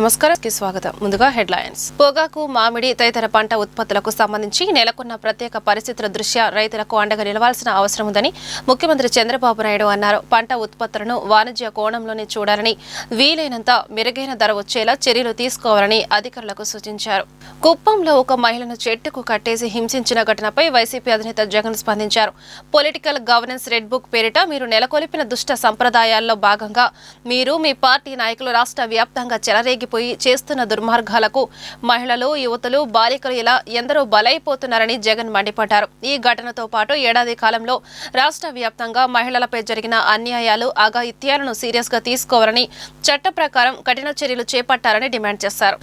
నమస్కారం స్వాగతం. ముందుగా హెడ్లైన్స్. పొగాకు, మామిడి తదితర పంట ఉత్పత్తులకు సంబంధించి నెలకొన్న ప్రత్యేక పరిస్థితుల దృష్ట్యా రైతులకు అండగా నిలవాల్సిన అవసరం ఉందని ముఖ్యమంత్రి చంద్రబాబు నాయుడు అన్నారు. పంట ఉత్పత్తులను వాణిజ్య కోణంలోనే చూడాలని, వీలైనంత మెరుగైన ధర వచ్చేలా చర్యలు తీసుకోవాలని అధికారులకు సూచించారు. కుప్పంలో ఒక మహిళను చెట్టుకు కట్టేసి హింసించిన ఘటనపై వైసీపీ అధినేత జగన్ స్పందించారు. పొలిటికల్ గవర్నెన్స్ రెడ్ బుక్ పేరిట మీరు నెలకొల్పిన దుష్ట సంప్రదాయాల్లో భాగంగా మీరు మీ పార్టీ నాయకులు రాష్ట్ర వ్యాప్తంగా చెలరేగిపోయి చేస్తున్న దుర్మార్గాలకు మహిళలు, యువతులు, బాలికలు ఇలా ఎందరో బలైపోతున్నారని జగన్ మండిపడ్డారు. ఈ ఘటనతో పాటు ఏడాది కాలంలో రాష్ట్ర వ్యాప్తంగా మహిళలపై జరిగిన అన్యాయాలు, అఘాయిత్యాలను సీరియస్ గా తీసుకోవాలని, చట్ట ప్రకారం కఠిన చర్యలు చేపట్టాలని డిమాండ్ చేశారు.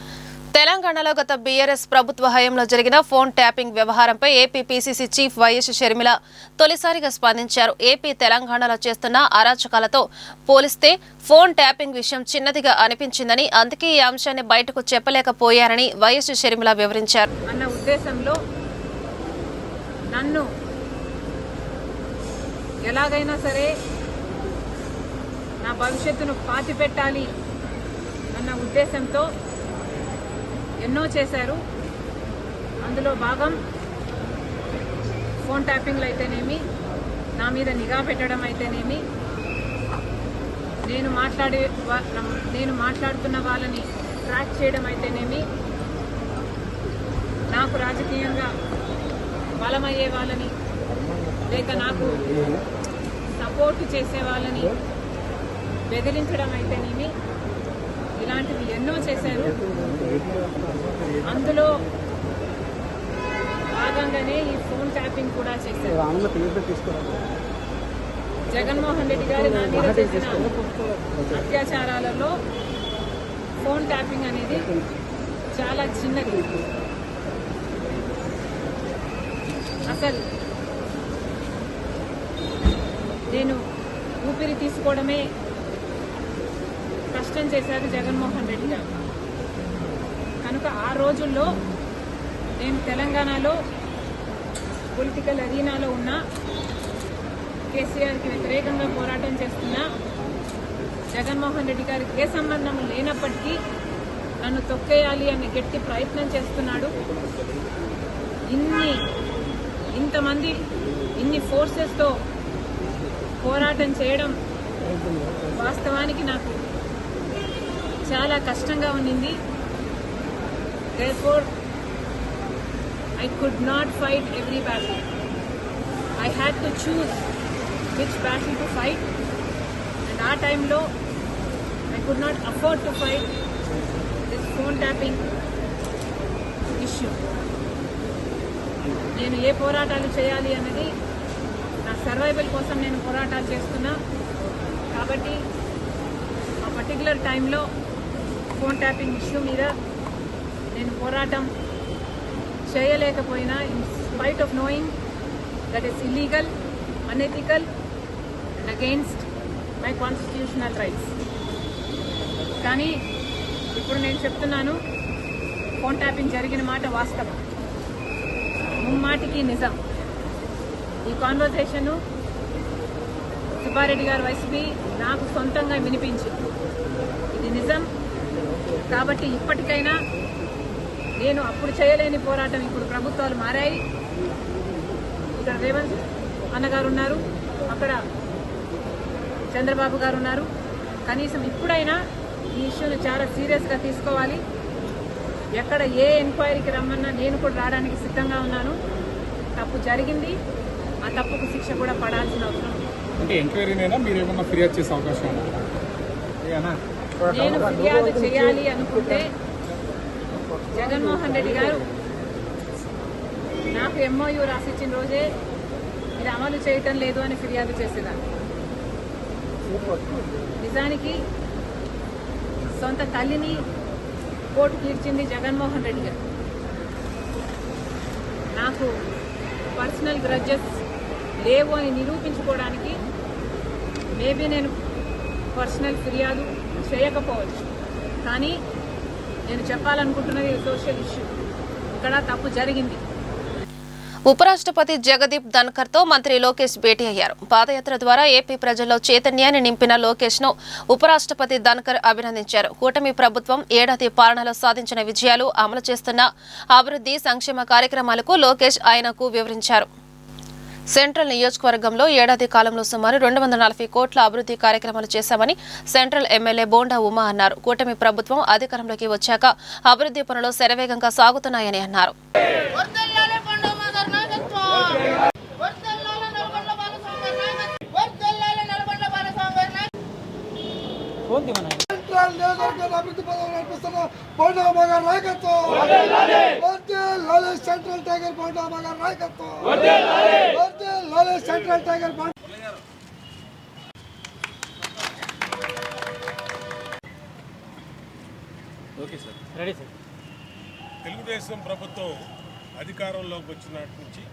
తెలంగాణలో గత బీఆర్ఎస్ ప్రభుత్వ హయాంలో జరిగిన ఫోన్ ట్యాపింగ్ వ్యవహారంపై AP PCC chief YS Sharmila తొలిసారిగా స్పందించారు. ఏపీ తెలంగాణలో చేస్తున్న అరాచకాలతో పోలిస్తే ఫోన్ ట్యాపింగ్ విషయం చిన్నదిగా అనిపించిందని, అందుకే ఈ అంశాన్ని బయటకు చెప్పలేకపోయారని వైఎస్ షర్మిల వివరించారు. అన్న ఉద్దేశంలో నన్ను ఎలాగైనా సరే నా భవిష్యత్తును పాతిపెట్టాలి అన్న ఉద్దేశంతో ఎన్నో చేశారు. అందులో భాగం ఫోన్ ట్యాపింగ్లు అయితేనేమి, నా మీద నిఘా పెట్టడం అయితేనేమి, నేను మాట్లాడుతున్న వాళ్ళని ట్రాక్ చేయడం అయితేనేమి, నాకు రాజకీయంగా బలమయ్యే వాళ్ళని లేక నాకు సపోర్ట్ చేసే వాళ్ళని బెదిరించడం అయితేనేమి, ఇలాంటివి ఎన్నో చేశారు. అందులో భాగంగానే ఈ ఫోన్ ట్యాపింగ్ కూడా చేశారు. జగన్మోహన్ రెడ్డి గారు నా మీద చేసిన అత్యాచారాలలో ఫోన్ ట్యాపింగ్ అనేది చాలా చిన్నది. అసలు నేను ఊపిరి తీసుకోవడమే కష్టం చేశారు జగన్మోహన్ రెడ్డి గారు. కనుక ఆ రోజుల్లో నేను తెలంగాణలో పొలిటికల్ అరీనాలో ఉన్న, కేసీఆర్కి వ్యతిరేకంగా పోరాటం చేస్తున్న జగన్మోహన్ రెడ్డి గారికి ఏ సంబంధం లేనప్పటికీ నన్ను తొక్కేయాలి అనే గట్టి ప్రయత్నం చేస్తున్నాడు. ఇంతమంది ఇన్ని ఫోర్సెస్తో పోరాటం చేయడం వాస్తవానికి నాకు చాలా కష్టంగా ఉండింది. Therefore, I could not fight every battle. I had to choose which battle to fight. And our time low, I could not afford to fight this phone tapping issue. నేను ఏ పోరాటాలు చేయాలి అన్నది నా సర్వైవల్ కోసం నేను పోరాటాలు చేస్తున్నా. కాబట్టి ఆ పర్టికులర్ టైంలో ఫోన్ ట్యాపింగ్ ఇష్యూ మీద నేను పోరాటం చేయలేకపోయినా, in spite of knowing that is illegal, unethical and against my constitutional rights. కానీ ఇప్పుడు నేను చెప్తున్నాను, ఫోన్ ట్యాపింగ్ జరిగిన మాట వాస్తవం, ముమ్మాటికి నిజం. ఈ కాన్వర్సేషను సుబ్బారెడ్డి గారు వైసీపీ నాకు సొంతంగా వినిపించింది. ఇది నిజం. కాబట్టి ఇప్పటికైనా నేను అప్పుడు చేయలేని పోరాటం, ఇప్పుడు ప్రభుత్వాలు మారాయి, ఇక్కడ రేవంత్ అన్నగారు ఉన్నారు, అక్కడ చంద్రబాబు గారు ఉన్నారు. కనీసం ఇప్పుడైనా ఈ ఇష్యూని చాలా సీరియస్గా తీసుకోవాలి. ఎక్కడ ఏ ఎంక్వైరీకి రమ్మన్నా నేను కూడా రావడానికి సిద్ధంగా ఉన్నాను. తప్పు జరిగింది, ఆ తప్పుకు శిక్ష కూడా పడాల్సిన అవసరం ఉంది. నేను ఫిర్యాదు చేయాలి అనుకుంటే జగన్మోహన్ రెడ్డి గారు నాకు ఎంఓయూ రాసిచ్చిన రోజే ఇది అమలు చేయటం లేదు అని ఫిర్యాదు చేసేదాన్ని. నిజానికి సొంత తల్లిని కోర్టుకు ఇచ్చింది జగన్మోహన్ రెడ్డి గారు. నాకు పర్సనల్ గ్రడ్జెస్ లేవు అని నిరూపించుకోవడానికి మేబీ నేను పర్సనల్ ఫిర్యాదు చేయకపోవచ్చు. కానీ నేను చెప్పాలనుకుంటున్నది సోషల్ ఇష్యూ. ఇక్కడ తప్పు జరిగింది. ఉపరాష్ట్రపతి జగదీప్ ధన్కర్తో మంత్రి లోకేష్ భేటీ అయ్యారు. పాదయాత్ర ద్వారా ఏపీ ప్రజల్లో చైతన్యాన్ని నింపిన లోకేష్ను ఉపరాష్ట్రపతి ధన్కర్ అభినందించారు. కూటమి ప్రభుత్వం ఏడాది పాలనలో సాధించిన విజయాలు, అమలు చేస్తున్న అభివృద్ధి సంక్షేమ కార్యక్రమాలకు లోకేష్ ఆయనకు వివరించారు. సెంట్రల్ నియోజకవర్గంలో ఏడాది కాలంలో సుమారు 240 కోట్ల అభివృద్ధి కార్యక్రమాలు చేశామని సెంట్రల్ ఎమ్మెల్యే బోండా ఉమా అన్నారు. కూటమి ప్రభుత్వం అధికారంలోకి వచ్చాక అభివృద్ధి పనులు శరవేగంగా సాగుతున్నాయని అన్నారు. సెంట్రల్ నియోజకవర్గం అభివృద్ధి పదవులు నడిపిస్తున్న బోండా ఉమా గారి నాయకత్వం, సెంట్రల్ టైగర్ బోండా ఉమా గారి నాయకత్వం, సెంట్రల్ టైగర్ తెలుగుదేశం ప్రభుత్వం అధికారంలోకి వచ్చినట్టు నుంచి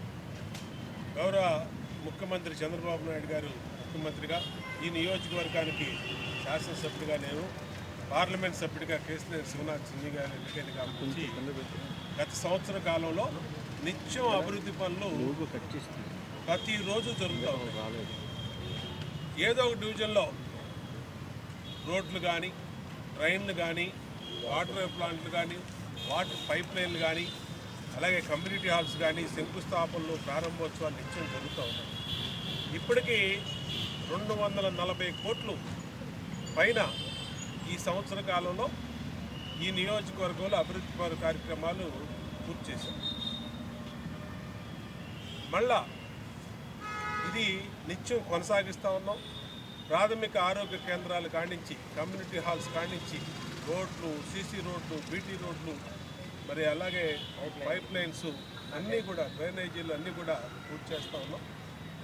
గౌరవ ముఖ్యమంత్రి చంద్రబాబు నాయుడు గారు ముఖ్యమంత్రిగా, ఈ నియోజకవర్గానికి శాసనసభ్యుడిగా నేను, పార్లమెంట్ సభ్యుడిగా కేసీఆర్ శివనాథ్ సింగ్ గారు ఎన్నికైన కాబట్టి గత సంవత్సర కాలంలో నిత్యం అభివృద్ధి పనులు ప్రతిరోజు జరుగుతూ ఉన్నాయి. ఏదో ఒక డివిజన్లో రోడ్లు కానీ, ట్రైన్లు కానీ, వాటర్ ప్లాంట్లు కానీ, వాటర్ పైప్ లైన్లు కానీ, అలాగే కమ్యూనిటీ హాల్స్ కానీ, శంకుస్థాపనలు, ప్రారంభోత్సవాలు నిత్యం జరుగుతూ ఉన్నాయి. ఇప్పటికీ 240 కోట్లు పైన ఈ సంవత్సర కాలంలో ఈ నియోజకవర్గంలో అభివృద్ధి కార్యక్రమాలు పూర్తి చేశాం. మళ్ళా ఇది నిత్యం కొనసాగిస్తూ ఉన్నాం. ప్రాథమిక ఆరోగ్య కేంద్రాలు కానించి, కమ్యూనిటీ హాల్స్ కానించి, రోడ్లు, సీసీ రోడ్లు, బీటీ రోడ్లు, మరి అలాగే పైప్ లైన్స్ అన్నీ కూడా, డ్రైనేజీలు అన్నీ కూడా పూర్తి చేస్తూ ఉన్నాం.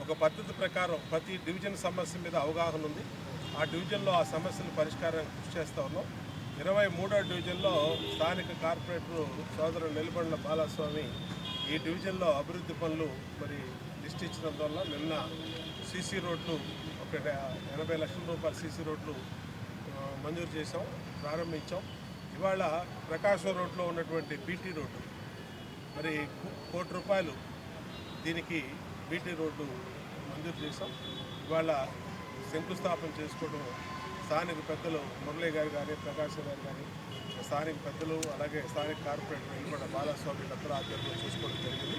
ఒక పద్ధతి ప్రకారం ప్రతి డివిజన్ సమస్య మీద అవగాహన ఉంది. ఆ డివిజన్లో ఆ సమస్యల పరిష్కారానికి కృషి చేస్తూ ఉన్నాం. 23వ డివిజన్లో స్థానిక కార్పొరేటర్ సోదరుడు నిలబడిన బాలస్వామి ఈ డివిజన్లో అభివృద్ధి పనులు మరి లిస్ట్ ఇచ్చినందువల్ల నిన్న సీసీ రోడ్లు ఒక 80 లక్షల రూపాయల సీసీ రోడ్లు మంజూరు చేసాం, ప్రారంభించాం. ఇవాళ ప్రకాశం రోడ్లో ఉన్నటువంటి బీటీ రోడ్డు మరి ₹1 కోటి దీనికి బీటీ రోడ్డు మంజూరు చేసాం. ఇవాళ శంకుస్థాపన చేసుకోవడం స్థానిక పెద్దలు మురళీ గారు కానీ, ప్రకాశం గారు కానీ, స్థానిక పెద్దలు, అలాగే స్థానిక కార్పొరేటర్ నిలబడిన బాలస్వామి అందరూ ఆధ్వర్యంలో చేసుకోవడం జరిగింది.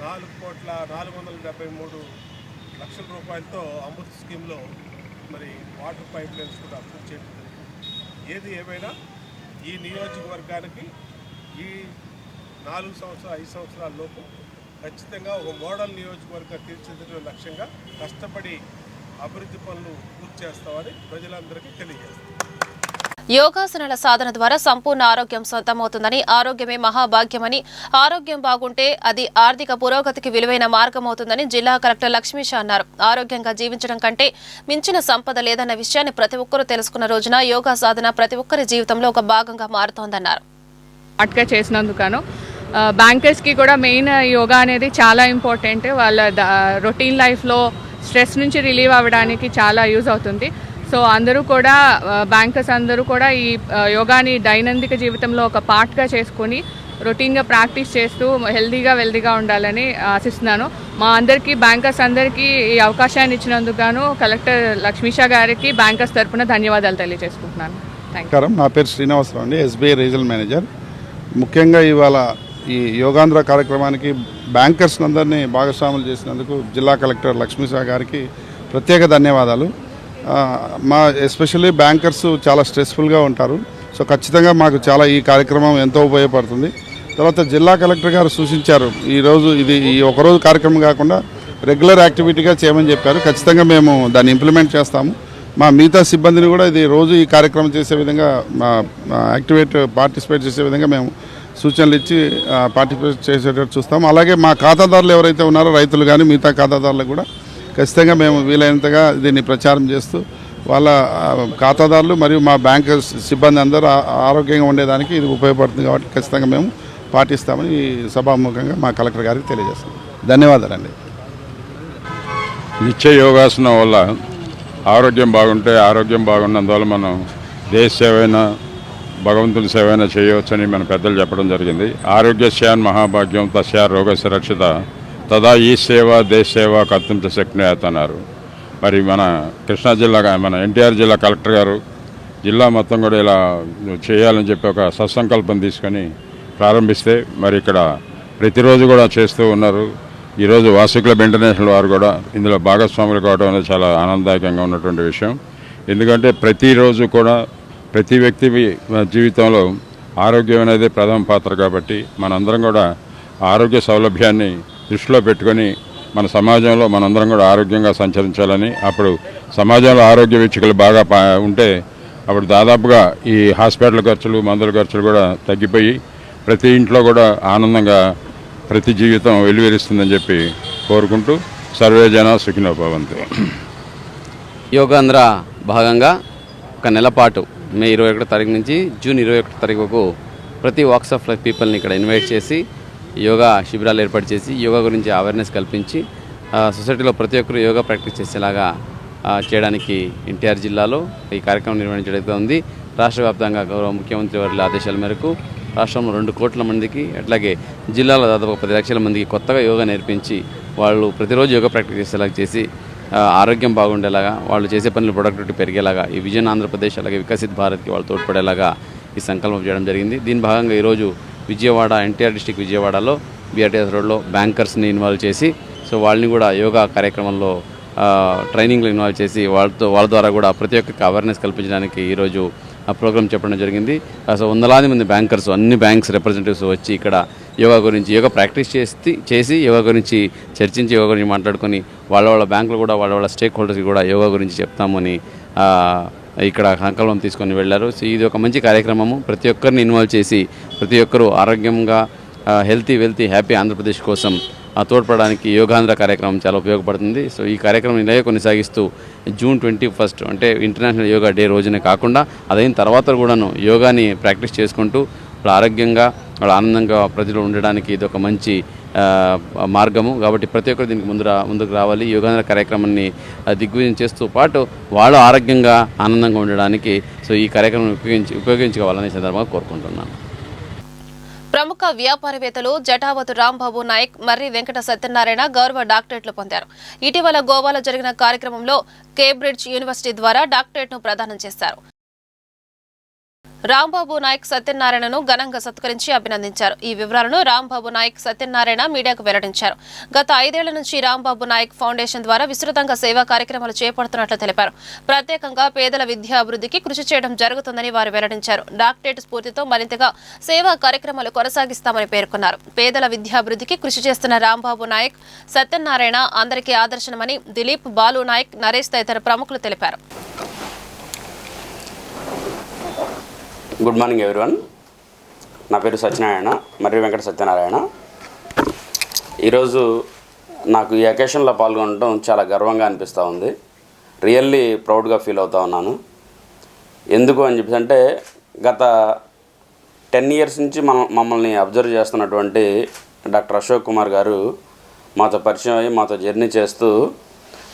₹4,73,00,000 రూపాయలతో అమృత్ స్కీమ్లో మరి వాటర్ పైప్ లైన్స్ కూడా అభివృద్ధి చేయడం జరిగింది. ఏది ఏమైనా ఈ నియోజకవర్గానికి ఈ 4 సంవత్సరాలు 5 సంవత్సరాల లోపు ఖచ్చితంగా ఒక మోడల్ నియోజకవర్గ తీర్చిదిద్దే లక్ష్యంగా కష్టపడి అభివృద్ధి పనులు పూర్తి చేస్తామని ప్రజలందరికీ తెలియజేస్తాం. యోగాసనాల సాధన ద్వారా సంపూర్ణ ఆరోగ్యం సొంతమవుతుందని, ఆరోగ్యమే మహాభాగ్యమని, ఆరోగ్యం బాగుంటే అది ఆర్థిక పురోగతికి విలువైన మార్గమవుతుందని జిల్లా కలెక్టర్ లక్ష్మీష అన్నారు. ఆరోగ్యంగా జీవించడం కంటే మించిన సంపద లేదన్న విషయాన్ని ప్రతి ఒక్కరూ తెలుసుకున్న రోజున యోగా సాధన ప్రతి ఒక్కరి జీవితంలో ఒక భాగంగా మారుతోందన్నారు. అట్గా చేసినందుకను బ్యాంకర్స్కి కూడా మెయిన్ యోగా అనేది చాలా ఇంపార్టెంట్. వాళ్ళ రొటీన్ లైఫ్లో స్ట్రెస్ నుంచి రిలీవ్ అవ్వడానికి చాలా యూజ్ అవుతుంది. సో అందరూ కూడా, బ్యాంకర్స్ అందరూ కూడా ఈ యోగాని దైనందిక జీవితంలో ఒక పార్ట్గా చేసుకొని రొటీన్గా ప్రాక్టీస్ చేస్తూ హెల్దీగా వెల్దీగా ఉండాలని ఆశిస్తున్నాను. మా అందరికీ, బ్యాంకర్స్ అందరికీ ఈ అవకాశాన్ని ఇచ్చినందుకు గాను కలెక్టర్ లక్ష్మీష గారికి బ్యాంకర్స్ తరఫున ధన్యవాదాలు తెలియజేసుకుంటున్నాను. Thank you. నా పేరు శ్రీనివాసరావు అండి, ఎస్బీఐ రీజనల్ మేనేజర్. ముఖ్యంగా ఇవాళ ఈ యోగాంధ్ర కార్యక్రమానికి బ్యాంకర్స్ అందరినీ భాగస్వాములు చేసినందుకు జిల్లా కలెక్టర్ లక్ష్మీషా గారికి ప్రత్యేక ధన్యవాదాలు. మా ఎస్పెషల్లీ బ్యాంకర్స్ చాలా స్ట్రెస్ఫుల్గా ఉంటారు. సో ఖచ్చితంగా మాకు చాలా ఈ కార్యక్రమం ఎంతో ఉపయోగపడుతుంది. తర్వాత జిల్లా కలెక్టర్ గారు సూచించారు, ఈరోజు ఇది ఈ ఒకరోజు కార్యక్రమం కాకుండా రెగ్యులర్ యాక్టివిటీగా చేయమని చెప్పారు. ఖచ్చితంగా మేము దాన్ని ఇంప్లిమెంట్ చేస్తాము. మా మిగతా సిబ్బందిని కూడా ఇది రోజు ఈ కార్యక్రమం చేసే విధంగా, పార్టిసిపేట్ చేసే విధంగా మేము సూచనలు ఇచ్చి పార్టిసిపేట్ చేసేటట్టు చూస్తాము. అలాగే మా ఖాతాదారులు ఎవరైతే ఉన్నారో, రైతులు కానీ మిగతా ఖాతాదారులకు కూడా ఖచ్చితంగా మేము వీలైనంతగా దీన్ని ప్రచారం చేస్తూ వాళ్ళ ఖాతాదారులు మరియు మా బ్యాంక్ సిబ్బంది అందరూ ఆరోగ్యంగా ఉండేదానికి ఇది ఉపయోగపడుతుంది. కాబట్టి ఖచ్చితంగా మేము పాటిస్తామని ఈ సభాముఖంగా మా కలెక్టర్ గారికి తెలియజేస్తాం. ధన్యవాదాలండి. నిత్య యోగాసనం వల్ల ఆరోగ్యం బాగుంటే, ఆరోగ్యం బాగున్నందువల్ల మనం దేశ సేవైనా భగవంతుని సేవైనా చేయవచ్చని మన పెద్దలు చెప్పడం జరిగింది. ఆరోగ్యస్యాన్ మహాభాగ్యం తస్యా రోగ సురక్షిత తదా ఈ సేవ దేశ సేవ కర్తంచ శక్నయాత్ అన్నారు. మరి మన కృష్ణా జిల్లా మన ఎన్టీఆర్ జిల్లా కలెక్టర్ గారు జిల్లా మొత్తం కూడా ఇలా చేయాలని చెప్పి ఒక సత్సంకల్పం తీసుకొని ప్రారంభిస్తే మరి ఇక్కడ ప్రతిరోజు కూడా చేస్తూ ఉన్నారు. ఈరోజు వాసు క్లబ్ ఇంటర్నేషనల్ వారు కూడా ఇందులో భాగస్వాములు కావడం అనేది చాలా ఆనందదాయకంగా ఉన్నటువంటి విషయం. ఎందుకంటే ప్రతిరోజు కూడా ప్రతి వ్యక్తి జీవితంలో ఆరోగ్యం అనేది ప్రథమ పాత్ర కాబట్టి మనందరం కూడా ఆరోగ్య సౌలభ్యాన్ని దృష్టిలో పెట్టుకొని మన సమాజంలో మనందరం కూడా ఆరోగ్యంగా సంచరించాలని, అప్పుడు సమాజంలో ఆరోగ్య వీక్షకులు బాగా ఉంటే అప్పుడు దాదాపుగా ఈ హాస్పిటల్ ఖర్చులు మందుల ఖర్చులు కూడా తగ్గిపోయి ప్రతి ఇంట్లో కూడా ఆనందంగా ప్రతి జీవితం వెలువరిస్తుందని చెప్పి కోరుకుంటూ సర్వే జన సుఖినో భవంతు. యోగాంధ్ర భాగంగా ఒక నెల పాటు మే 21 తారీఖు నుంచి జూన్ 21 తారీఖు వరకు ప్రతి వాక్స్ ఆఫ్ లైఫ్ పీపుల్ని ఇక్కడ ఇన్వైట్ చేసి యోగా శిబిరాలు ఏర్పాటు చేసి యోగా గురించి అవేర్నెస్ కల్పించి సొసైటీలో ప్రతి ఒక్కరు యోగా ప్రాక్టీస్ చేసేలాగా చేయడానికి ఎన్టీఆర్ జిల్లాలో ఈ కార్యక్రమం నిర్వహించడం ఉంది. రాష్ట్ర వ్యాప్తంగా గౌరవ ముఖ్యమంత్రి వారి ఆదేశాల మేరకు రాష్ట్రంలో 2 కోట్ల మందికి అట్లాగే జిల్లాలో దాదాపు 10 లక్షల మందికి కొత్తగా యోగా నేర్పించి వాళ్ళు ప్రతిరోజు యోగా ప్రాక్టీస్ చేసేలాగా చేసి ఆరోగ్యం బాగుండేలాగా వాళ్ళు చేసే పనులు ప్రొడక్టివిటీ పెరిగేలాగా ఈ విజన్ ఆంధ్రప్రదేశ్ అలాగే వికసిత్ భారత్కి వాళ్ళు తోడ్పడేలాగా ఈ సంకల్పం చేయడం జరిగింది. దీని భాగంగా ఈరోజు విజయవాడ ఎన్టీఆర్ డిస్టిక్ విజయవాడలో బీఆర్టీఎస్ రోడ్లో బ్యాంకర్స్ని ఇన్వాల్వ్ చేసి వాళ్ళని కూడా యోగా కార్యక్రమంలో ట్రైనింగ్లో ఇన్వాల్వ్ చేసి వాళ్ళ ద్వారా కూడా ప్రతి ఒక్కరికి అవేర్నెస్ కల్పించడానికి ఈరోజు ఆ ప్రోగ్రామ్ చెప్పడం జరిగింది. సో వందలాది మంది బ్యాంకర్స్ అన్ని బ్యాంక్స్ రిప్రజెంటేటివ్స్ వచ్చి ఇక్కడ యోగా గురించి యోగా ప్రాక్టీస్ చేసి యోగా గురించి చర్చించి యోగా గురించి మాట్లాడుకొని వాళ్ళ బ్యాంకులు కూడా వాళ్ళ స్టేక్ హోల్డర్స్కి కూడా యోగా గురించి చెప్తామని ఇక్కడ సంకల్పం తీసుకొని వెళ్ళారు. సో ఇది ఒక మంచి కార్యక్రమము. ప్రతి ఒక్కరిని ఇన్వాల్వ్ చేసి ప్రతి ఒక్కరూ ఆరోగ్యంగా హెల్తీ హ్యాపీ ఆంధ్రప్రదేశ్ కోసం తోడ్పడడానికి యోగాంధ్ర కార్యక్రమం చాలా ఉపయోగపడుతుంది. సో ఈ కార్యక్రమం ఇలాగే కొనసాగిస్తూ జూన్ 21 అంటే ఇంటర్నేషనల్ యోగా డే రోజునే కాకుండా అదైన తర్వాత కూడాను యోగాని ప్రాక్టీస్ చేసుకుంటూ వాళ్ళు ఆరోగ్యంగా వాళ్ళు ఆనందంగా ప్రజలు ఉండడానికి ఇది ఒక మంచి మార్గము. కాబట్టి ప్రతి ఒక్కరు దీనికి ముందుకు రావాలి. యోగాంధ్ర కార్యక్రమాన్ని దిగ్విజయం చేస్తూ పాటు వాళ్ళు ఆరోగ్యంగా ఆనందంగా ఉండడానికి సో ఈ కార్యక్రమం ఉపయోగించుకోవాలని సందర్భంగా కోరుకుంటున్నాను. ప్రముఖ వ్యాపారవేత్తలు జటావతు రాంబాబు నాయక్, మర్రి వెంకట సత్యనారాయణ గౌరవ డాక్టరేట్లు పొందారు. ఇటీవల గోవాలో జరిగిన కార్యక్రమంలో కేంబ్రిడ్జ్ యూనివర్సిటీ ద్వారా డాక్టరేట్ను ప్రదానం చేశారు. రాంబాబు నాయక్ సత్యనారాయణను ఘనంగా సత్కరించి అభినందించారు. ఈ వివరాలను రాంబాబు నాయక్ సత్యనారాయణ మీడియాకు వెల్లడించారు. గత 5 ఏళ్ల నుంచి రాంబాబు నాయక్ ఫౌండేషన్ ద్వారా విస్తృతంగా సేవా కార్యక్రమాలు చేపడుతున్నట్లు తెలిపారు. ప్రత్యేకంగా పేదల విద్యాభివృద్ధికి కృషి చేయడం జరుగుతుందని వారు వెల్లడించారు. డాక్టరేట్ స్ఫూర్తితో మరింతగా సేవా కార్యక్రమాలు కొనసాగిస్తామని పేర్కొన్నారు. పేదల విద్యాభివృద్ధికి కృషి చేస్తున్న రాంబాబు నాయక్ సత్యనారాయణ అందరికీ ఆదర్శనమని దిలీప్, బాలు నాయక్, నరేష్ తదితర ప్రముఖులు తెలిపారు. Good morning everyone. నా పేరు సత్యనారాయణ, మర్రి వెంకట సత్యనారాయణ. ఈరోజు నాకు ఈ అకేషన్లో పాల్గొనడం చాలా గర్వంగా అనిపిస్తూ ఉంది. రియల్లీ ప్రౌడ్గా ఫీల్ అవుతూ ఉన్నాను. ఎందుకు అని చెప్పేసి అంటే గత 10 ఇయర్స్ నుంచి మమ్మల్ని అబ్జర్వ్ చేస్తున్నటువంటి డాక్టర్ అశోక్ కుమార్ గారు మాతో పరిచయం అయ్యి మాతో జర్నీ చేస్తూ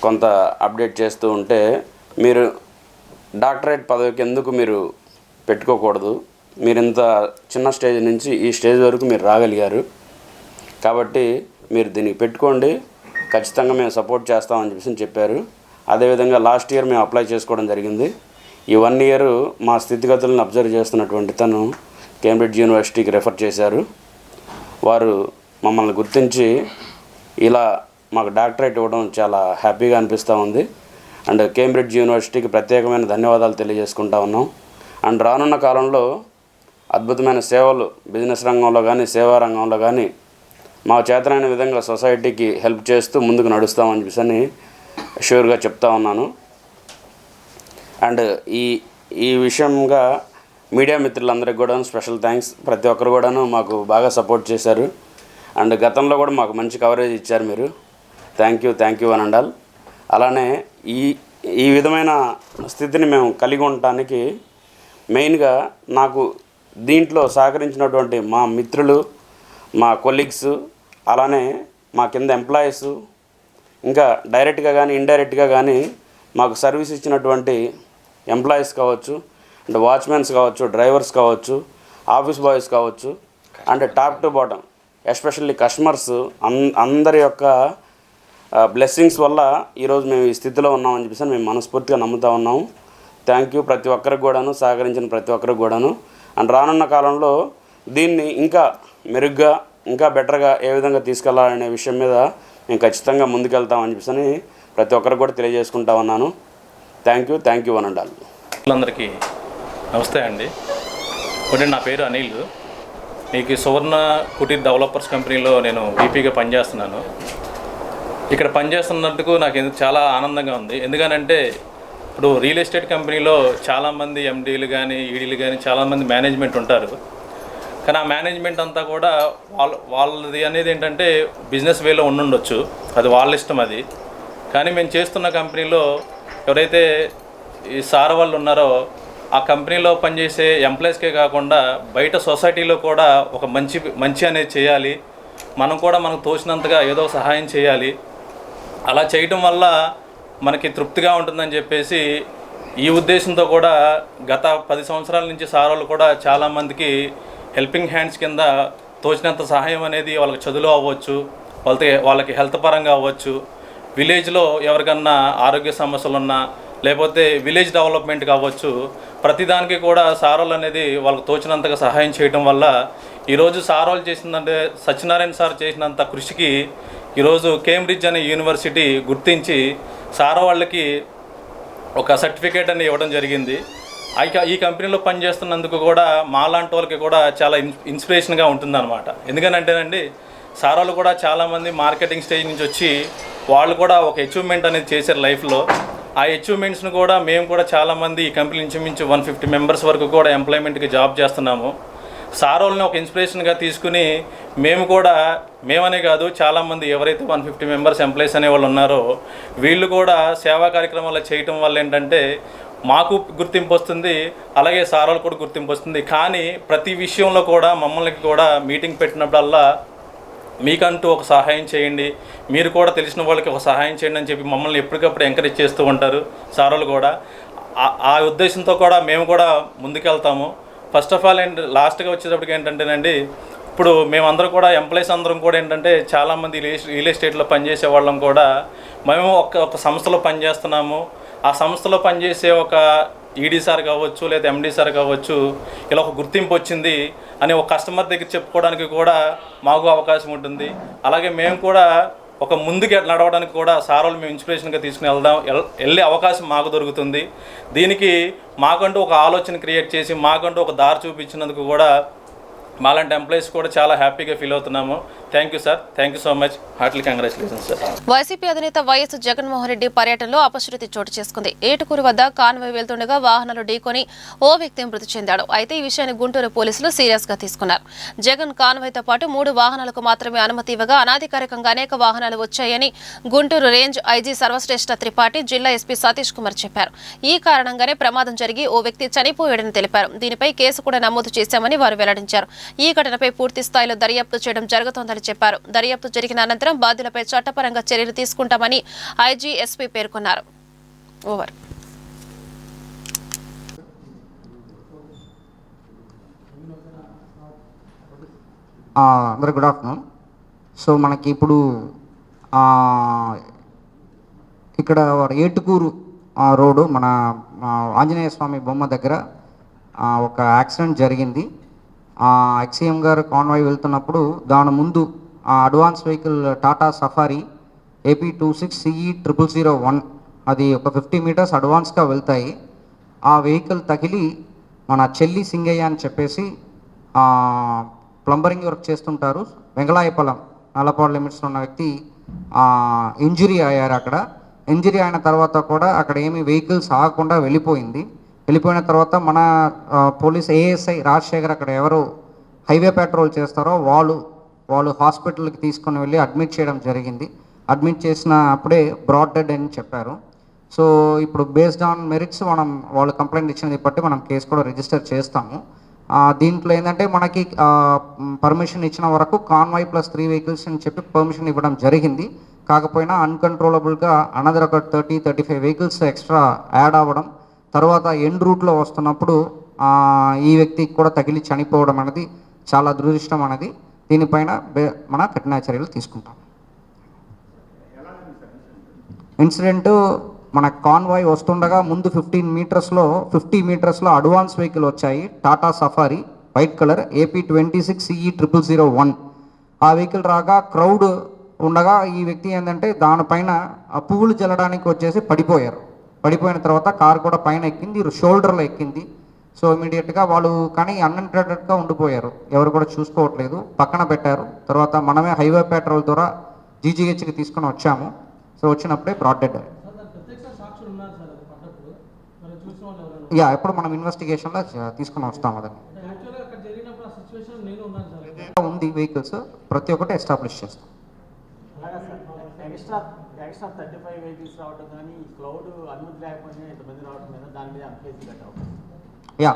కొంత అప్డేట్ చేస్తూ ఉంటే, మీరు డాక్టరేట్ పదవికి ఎందుకు మీరు పెట్టుకోకూడదు, మీరు ఇంత చిన్న స్టేజ్ నుంచి ఈ స్టేజ్ వరకు మీరు రాగలిగారు కాబట్టి మీరు దీనికి పెట్టుకోండి, ఖచ్చితంగా మేము సపోర్ట్ చేస్తామని చెప్పారు. అదేవిధంగా లాస్ట్ ఇయర్ మేము అప్లై చేసుకోవడం జరిగింది. ఈ 1 ఇయర్ మా స్థితిగతులను అబ్జర్వ్ చేస్తున్నటువంటి తను కేంబ్రిడ్జ్ యూనివర్సిటీకి రెఫర్ చేశారు. వారు మమ్మల్ని గుర్తించి ఇలా మాకు డాక్టరేట్ ఇవ్వడం చాలా హ్యాపీగా అనిపిస్తూ ఉంది. అండ్ కేంబ్రిడ్జ్ యూనివర్సిటీకి ప్రత్యేకమైన ధన్యవాదాలు తెలియజేసుకుంటా ఉన్నాం. అండ్ రానున్న కాలంలో అద్భుతమైన సేవలు బిజినెస్ రంగంలో కానీ సేవా రంగంలో కానీ మా చేతనైన విధంగా సొసైటీకి హెల్ప్ చేస్తూ ముందుకు నడుస్తామని చెప్పని షూర్గా చెప్తా ఉన్నాను. అండ్ ఈ విషయంగా మీడియా మిత్రులందరికీ కూడా స్పెషల్ థ్యాంక్స్. ప్రతి ఒక్కరు కూడాను మాకు బాగా సపోర్ట్ చేశారు. అండ్ గతంలో కూడా మాకు మంచి కవరేజ్ ఇచ్చారు మీరు. థ్యాంక్ యూ అని అండాలి. అలానే ఈ విధమైన స్థితిని మేము కలిగి ఉండటానికి మెయిన్గా నాకు దీంట్లో సహకరించినటువంటి మా మిత్రులు, మా కొలీగ్స్, అలానే మా కింద ఎంప్లాయీస్, ఇంకా డైరెక్ట్గా కానీ ఇండైరెక్ట్గా కానీ మాకు సర్వీస్ ఇచ్చినటువంటి ఎంప్లాయీస్ కావచ్చు, అంటే వాచ్మెన్స్ కావచ్చు, డ్రైవర్స్ కావచ్చు, ఆఫీస్ బాయ్స్ కావచ్చు, అంటే top to bottom especially customers అందరి యొక్క బ్లెస్సింగ్స్ వల్ల ఈరోజు మేము ఈ స్థితిలో ఉన్నామని చెప్పేసి మేము మనస్ఫూర్తిగా నమ్ముతా ఉన్నాము. థ్యాంక్ యూ ప్రతి ఒక్కరికి కూడాను, సహకరించిన ప్రతి ఒక్కరికి కూడాను. అండ్ రానున్న కాలంలో దీన్ని ఇంకా మెరుగ్గా ఇంకా బెటర్గా ఏ విధంగా తీసుకెళ్లాలనే విషయం మీద మేము ఖచ్చితంగా ముందుకెళ్తామని చెప్పేసి ప్రతి ఒక్కరికి కూడా తెలియజేసుకుంటా ఉన్నాను. Thank you one and all. అందరికీ నమస్తే అండి. ఒకటి నా పేరు అనిల్. మీకు సువర్ణ కుటీర్ డెవలపర్స్ కంపెనీలో నేను VPగా పనిచేస్తున్నాను. ఇక్కడ పనిచేస్తున్నందుకు నాకు చాలా ఆనందంగా ఉంది. ఎందుకనంటే ఇప్పుడు రియల్ ఎస్టేట్ కంపెనీలో చాలామంది MDలు కానీ EDలు కానీ చాలామంది మేనేజ్మెంట్ ఉంటారు. కానీ ఆ మేనేజ్మెంట్ అంతా కూడా వాళ్ళది అనేది ఏంటంటే బిజినెస్ వేలో ఉండుండొచ్చు, అది వాళ్ళ ఇష్టం అది. కానీ మేము చేస్తున్న కంపెనీలో ఎవరైతే ఈ సార్ వాళ్ళు ఉన్నారో ఆ కంపెనీలో పనిచేసే ఎంప్లాయీస్కే కాకుండా బయట సొసైటీలో కూడా ఒక మంచి అనేది చేయాలి, మనం కూడా మనకు తోచినంతగా ఏదో సహాయం చేయాలి. అలా చేయటం వల్ల మనకి తృప్తిగా ఉంటుందని చెప్పేసి ఈ ఉద్దేశంతో కూడా గత 10 సంవత్సరాల నుంచి సార్ వాళ్ళు కూడా చాలామందికి హెల్పింగ్ హ్యాండ్స్ కింద తోచినంత సహాయం అనేది వాళ్ళకి చదువులో అవ్వచ్చు, వాళ్ళకి హెల్త్ పరంగా అవ్వచ్చు, విలేజ్లో ఎవరికన్నా ఆరోగ్య సమస్యలు ఉన్నా లేకపోతే విలేజ్ డెవలప్మెంట్ కావచ్చు, ప్రతిదానికి కూడా సార్ వాళ్ళు అనేది వాళ్ళకి తోచినంతగా సహాయం చేయడం వల్ల ఈరోజు సార్ వాళ్ళు చేసిందంటే సత్యనారాయణ సార్ చేసినంత కృషికి ఈరోజు కేంబ్రిడ్జ్ అనే యూనివర్సిటీ గుర్తించి సార్ వాళ్ళకి ఒక సర్టిఫికేట్ అని ఇవ్వడం జరిగింది. ఈ కంపెనీలో పనిచేస్తున్నందుకు కూడా మాలాంటి వాళ్ళకి కూడా చాలా ఇన్స్పిరేషన్గా ఉంటుందన్నమాట. ఎందుకనంటేనండి సార్ వాళ్ళు కూడా చాలామంది మార్కెటింగ్ స్టేజ్ నుంచి వచ్చి వాళ్ళు కూడా ఒక అచీవ్మెంట్ అనేది చేశారు లైఫ్లో. ఆ అచీవ్మెంట్స్ను కూడా మేము కూడా చాలామంది ఈ కంపెనీ ఇంచుమించు 150 మెంబర్స్ వరకు కూడా ఎంప్లాయ్మెంట్కి జాబ్ చేస్తున్నాము. సార్ వాళ్ళని ఒక ఇన్స్పిరేషన్గా తీసుకుని మేమనే కాదు చాలామంది ఎవరైతే 150 మెంబర్స్ ఎంప్లాయీస్ అనేవాళ్ళు ఉన్నారో వీళ్ళు కూడా సేవా కార్యక్రమాలు చేయటం వల్ల ఏంటంటే మాకు గుర్తింపు వస్తుంది, అలాగే సార్ వాళ్ళు కూడా గుర్తింపు వస్తుంది. కానీ ప్రతి విషయంలో కూడా మమ్మల్ని కూడా మీటింగ్ పెట్టినప్పుడల్లా మీకంటూ ఒక సహాయం చేయండి, మీరు కూడా తెలిసిన వాళ్ళకి ఒక సహాయం చేయండి అని చెప్పి మమ్మల్ని ఎప్పటికప్పుడు ఎంకరేజ్ చేస్తూ ఉంటారు సార్ వాళ్ళు కూడా. ఆ ఉద్దేశంతో కూడా మేము కూడా ముందుకెళ్తాము. ఫస్ట్ ఆఫ్ ఆల్ లాస్ట్గా వచ్చేటప్పటికి ఏంటంటేనండి ఇప్పుడు మేమందరం కూడా ఎంప్లాయీస్ అందరం కూడా ఏంటంటే చాలామంది రియల్ ఎస్టేట్లో పనిచేసే వాళ్ళం కూడా మేము ఒక సంస్థలో పనిచేస్తున్నాము. ఆ సంస్థలో పనిచేసే ఒక ED సార్ కావచ్చు లేదా MD సార్ కావచ్చు ఇలా ఒక గుర్తింపు వచ్చింది అని ఒక కస్టమర్ దగ్గర చెప్పుకోవడానికి కూడా మాకు అవకాశం ఉంటుంది. అలాగే మేము కూడా ఒక ముందుకు నడవడానికి కూడా సార్ వాళ్ళు మేము ఇన్స్పిరేషన్గా తీసుకుని వెళ్ళే అవకాశం మాకు దొరుకుతుంది. దీనికి మాకంటూ ఒక ఆలోచన క్రియేట్ చేసి మాకంటూ ఒక దారి చూపించినందుకు కూడా మాలాంటి ఎంప్లాయీస్ కూడా చాలా హ్యాపీగా ఫీల్ అవుతున్నాము. Thank you sir, thank you so much, Hartley congratulations sir. YCP అధినేత వైఎస్ జగన్మోహన్ రెడ్డి పర్యటనలో అపశృతి చోటు చేసుకుంది. ఏటుకూరు వద్ద కాన్వాయ్ వెళ్తుండగా వాహనాలు ఢీకొని ఓ వ్యక్తి మృతి చెందాడు. అయితే ఈ విషయాన్ని గుంటూరు పోలీసులు సీరియస్ గా తీసుకున్నారు. జగన్ కాన్వాయ్తో పాటు 3 వాహనాలకు మాత్రమే అనుమతి ఇవ్వగా అనధికారికంగా అనేక వాహనాలు వచ్చాయని గుంటూరు రేంజ్ IG సర్వశ్రేష్ఠ త్రిపాఠి జిల్లా SP సతీష్ కుమార్ చెప్పారు. ఈ కారణంగానే ప్రమాదం జరిగి ఓ వ్యక్తి చనిపోయాడని తెలిపారు. దీనిపై కేసు కూడా నమోదు చేశామని వారు వెల్లడించారు. ఈ ఘటనపై పూర్తి స్థాయిలో దర్యాప్తు చేయడం జరుగుతోందని చెప్పారు. దర్యాప్తు జరిగిన అనంతరం బాధ్యులపై చట్టపరంగా చర్యలు తీసుకుంటామని IG SP పేర్కొన్నారు. ఓవర్. అందరూ గుడ్ ఆఫ్టర్నూన్. సో మనకి ఇప్పుడు ఇక్కడ ఏటుకూరు రోడ్డు మన ఆంజనేయ స్వామి బొమ్మ దగ్గర ఒక యాక్సిడెంట్ జరిగింది. XCM గారు కాన్వాయ్ వెళ్తున్నప్పుడు దాని ముందు advance vehicle Tata safari AP26CE0001 అది ఒక 50 మీటర్స్ అడ్వాన్స్గా వెళ్తాయి. ఆ వెహికల్ తగిలి మన చెల్లి సింగయ్య అని చెప్పేసి ప్లంబరింగ్ వర్క్ చేస్తుంటారు, వెంగళాయపాలెం నల్లపాడు లిమిట్స్లో ఉన్న వ్యక్తి ఇంజురీ అయ్యారు. అక్కడ ఇంజురీ అయిన తర్వాత కూడా అక్కడ ఏమి వెహికల్స్ ఆగకుండా వెళ్ళిపోయిన తర్వాత మన పోలీస్ ASI రాజశేఖర్ అక్కడ ఎవరు హైవే పెట్రోల్ చేస్తారో వాళ్ళు హాస్పిటల్కి తీసుకొని వెళ్ళి అడ్మిట్ చేయడం జరిగింది. అడ్మిట్ చేసిన అప్పుడే బ్రాడ్ డెడ్ అని చెప్పారు. సో ఇప్పుడు బేస్డ్ ఆన్ మెరిట్స్ వాళ్ళు కంప్లైంట్ ఇచ్చినది బట్టి మనం కేసు కూడా రిజిస్టర్ చేస్తాము. దీంట్లో ఏంటంటే మనకి పర్మిషన్ ఇచ్చిన వరకు కాన్వాయ్ ప్లస్ 3 వెహికల్స్ అని చెప్పి పర్మిషన్ ఇవ్వడం జరిగింది. కాకపోయినా అన్కంట్రోలబుల్గా అనదర్ ఒక 30-35 వెహికల్స్ ఎక్స్ట్రా యాడ్ అవ్వడం, తర్వాత ఎండ్ రూట్లో వస్తున్నప్పుడు ఈ వ్యక్తికి కూడా తగిలి చనిపోవడం అనేది చాలా దురదృష్టం అనేది. దీనిపైన మన కఠిన చర్యలు తీసుకుంటాం. ఇన్సిడెంట్ మన కాన్వాయ్ వస్తుండగా ముందు 50 మీటర్స్లో అడ్వాన్స్ వెహికల్ వచ్చాయి, Tata safari white colour AP 26CE0001. ఆ వెహికల్ రాగా క్రౌడ్ ఉండగా ఈ వ్యక్తి ఏంటంటే దానిపైన ఆ పువ్వులు జల్లడానికి వచ్చేసి పడిపోయిన తర్వాత కారు కూడా పైన ఎక్కింది, షోల్డర్లో ఎక్కింది. సో ఇమీడియట్గా వాళ్ళు కానీ అన్ఇంటెండెడ్గా ఉండిపోయారు, ఎవరు కూడా చూసుకోవట్లేదు, పక్కన పెట్టారు. తర్వాత మనమే హైవే పెట్రోల్ ద్వారా GGHకి తీసుకొని వచ్చాము. సో వచ్చినప్పుడే బ్రాడ్ డెడ్. యా ఎప్పుడు మనం ఇన్వెస్టిగేషన్లో తీసుకొని వస్తాం. అదని ఉంది వెహికల్స్ ప్రతి ఒక్కటి ఎస్టాబ్లిష్ చేస్తాం. ఎక్స్ట్రా 35 వెహికల్స్ రావడం కానీ క్లౌడ్ అనుమతి లేకపోయినా ఇంతమంది రావడం మీద దాని మీద ఎంప్లాయీస్ కట్టాలి. యా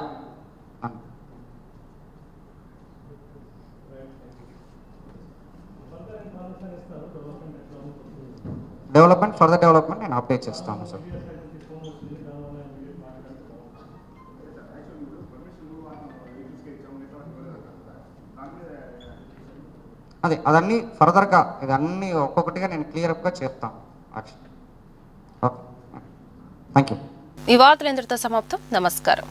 ఫర్దర్ డెవలప్మెంట్ నేను అప్డేట్ చేస్తాను సార్. అదన్నీ ఫర్దర్గా ఇదన్నీ ఒక్కొక్కటిగా నేను క్లియర్గా చేస్తాను. Okay, thank you. ఈ వార్తలు ఇంతటితో సమాప్తం. నమస్కారం.